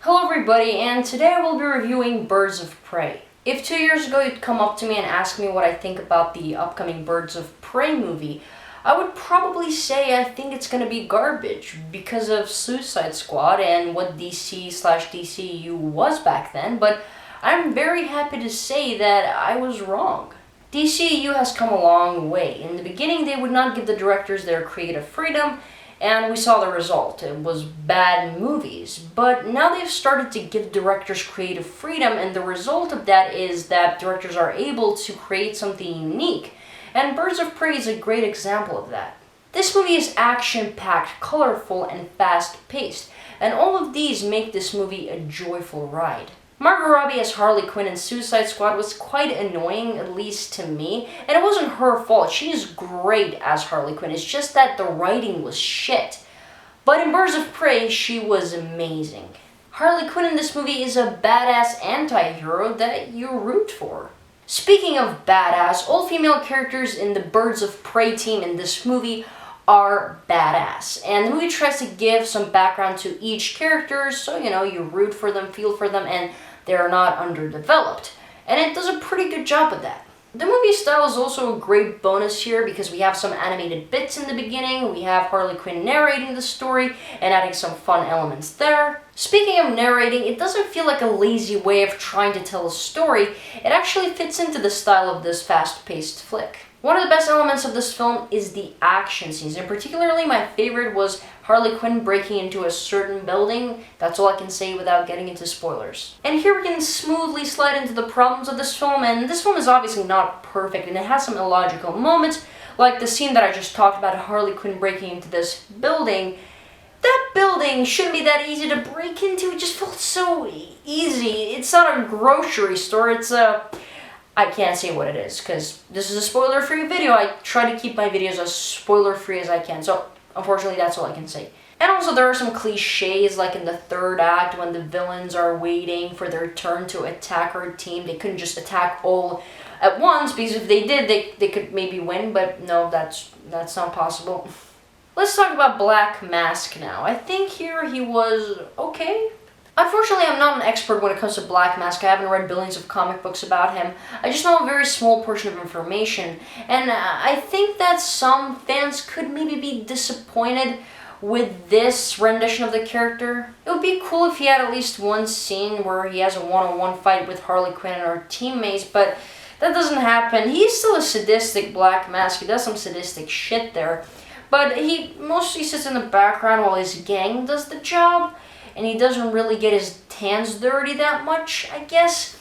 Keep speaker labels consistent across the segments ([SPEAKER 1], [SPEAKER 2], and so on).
[SPEAKER 1] Hello everybody, and today I will be reviewing Birds of Prey. If 2 years ago you'd come up to me and ask me what I think about the upcoming Birds of Prey movie, I would probably say I think it's gonna be garbage because of Suicide Squad and what DC/DCEU was back then, but I'm very happy to say that I was wrong. DCEU has come a long way. In the beginning, they would not give the directors their creative freedom, and we saw the result. It was bad movies. But now they've started to give directors creative freedom, and the result of that is that directors are able to create something unique. And Birds of Prey is a great example of that. This movie is action-packed, colorful, and fast-paced, and all of these make this movie a joyful ride. Margot Robbie as Harley Quinn in Suicide Squad was quite annoying, at least to me, and it wasn't her fault. She is great as Harley Quinn, it's just that the writing was shit. But in Birds of Prey, she was amazing. Harley Quinn in this movie is a badass anti-hero that you root for. Speaking of badass, all female characters in the Birds of Prey team in this movie are badass. And the movie tries to give some background to each character, so you root for them, feel for them, and they're not underdeveloped. And it does a pretty good job of that. The movie style is also a great bonus here because we have some animated bits in the beginning, we have Harley Quinn narrating the story and adding some fun elements there. Speaking of narrating, it doesn't feel like a lazy way of trying to tell a story, it actually fits into the style of this fast-paced flick. One of the best elements of this film is the action scenes, and particularly my favorite was Harley Quinn breaking into a certain building. That's all I can say without getting into spoilers. And here we can smoothly slide into the problems of this film, and this film is obviously not perfect, and it has some illogical moments, like the scene that I just talked about, Harley Quinn breaking into this building. That building shouldn't be that easy to break into, it just felt so easy. It's not a grocery store, it's a... I can't say what it is, because this is a spoiler-free video. I try to keep my videos as spoiler-free as I can, so unfortunately that's all I can say. And also there are some cliches, like in the third act when the villains are waiting for their turn to attack our team. They couldn't just attack all at once, because if they did, they could maybe win, but no, that's not possible. Let's talk about Black Mask now. I think here he was okay. Unfortunately, I'm not an expert when it comes to Black Mask. I haven't read billions of comic books about him. I just know a very small portion of information. And I think that some fans could maybe be disappointed with this rendition of the character. It would be cool if he had at least one scene where he has a one-on-one fight with Harley Quinn and her teammates, but that doesn't happen. He's still a sadistic Black Mask. He does some sadistic shit there. But he mostly sits in the background while his gang does the job. And he doesn't really get his hands dirty that much, I guess.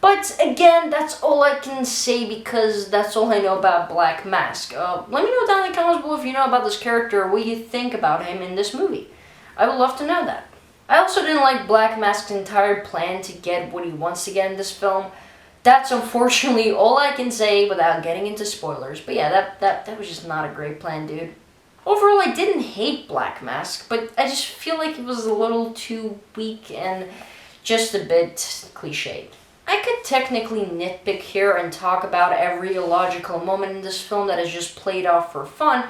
[SPEAKER 1] But again, that's all I can say because that's all I know about Black Mask. Let me know down in the comments below if you know about this character or what you think about him in this movie. I would love to know that. I also didn't like Black Mask's entire plan to get what he wants to get in this film. That's unfortunately all I can say without getting into spoilers. But yeah, that was just not a great plan, dude. Overall, I didn't hate Black Mask, but I just feel like it was a little too weak and just a bit cliched. I could technically nitpick here and talk about every illogical moment in this film that is just played off for fun,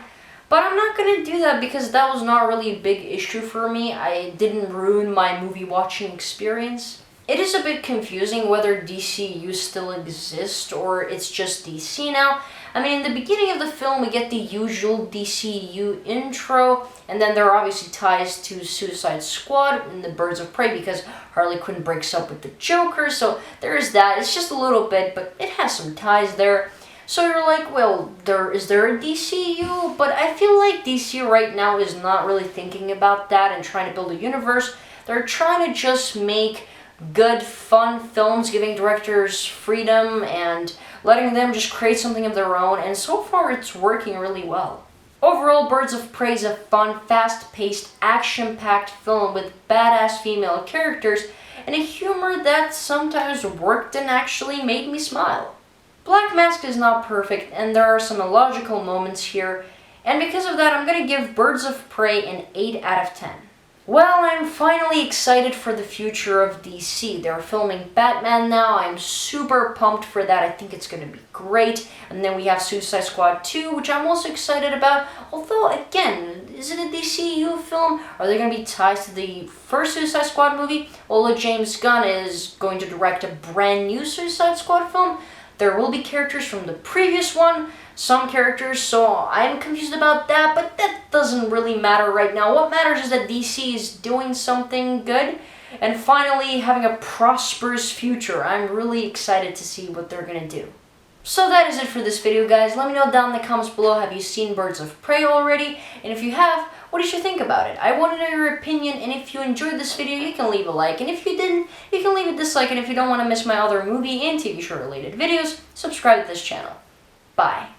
[SPEAKER 1] but I'm not going to do that because that was not really a big issue for me. I didn't ruin my movie watching experience. It is a bit confusing whether DCEU still exists or it's just DC now. I mean, in the beginning of the film, we get the usual DCEU intro, and then there are obviously ties to Suicide Squad and the Birds of Prey because Harley Quinn breaks up with the Joker, so there is that. It's just a little bit, but it has some ties there. So you're like, well, is there a DCEU? But I feel like DC right now is not really thinking about that and trying to build a universe. They're trying to just make good, fun films, giving directors freedom and letting them just create something of their own, and so far it's working really well. Overall, Birds of Prey is a fun, fast-paced, action-packed film with badass female characters and a humor that sometimes worked and actually made me smile. Black Mask is not perfect, and there are some illogical moments here, and because of that, I'm going to give Birds of Prey an 8 out of 10. Well, I'm finally excited for the future of DC. They're filming Batman now. I'm super pumped for that. I think it's going to be great. And then we have Suicide Squad 2, which I'm also excited about. Although, again, is it a DCEU film? Are there going to be ties to the first Suicide Squad movie? Although James Gunn is going to direct a brand new Suicide Squad film, there will be characters from the previous one, some characters, so I'm confused about that, but that doesn't really matter right now. What matters is that DC is doing something good, and finally having a prosperous future. I'm really excited to see what they're gonna do. So that is it for this video, guys. Let me know down in the comments below, have you seen Birds of Prey already? And if you have, what did you think about it? I want to know your opinion, and if you enjoyed this video, you can leave a like. And if you didn't, you can leave a dislike. And if you don't want to miss my other movie and TV show related videos, subscribe to this channel. Bye.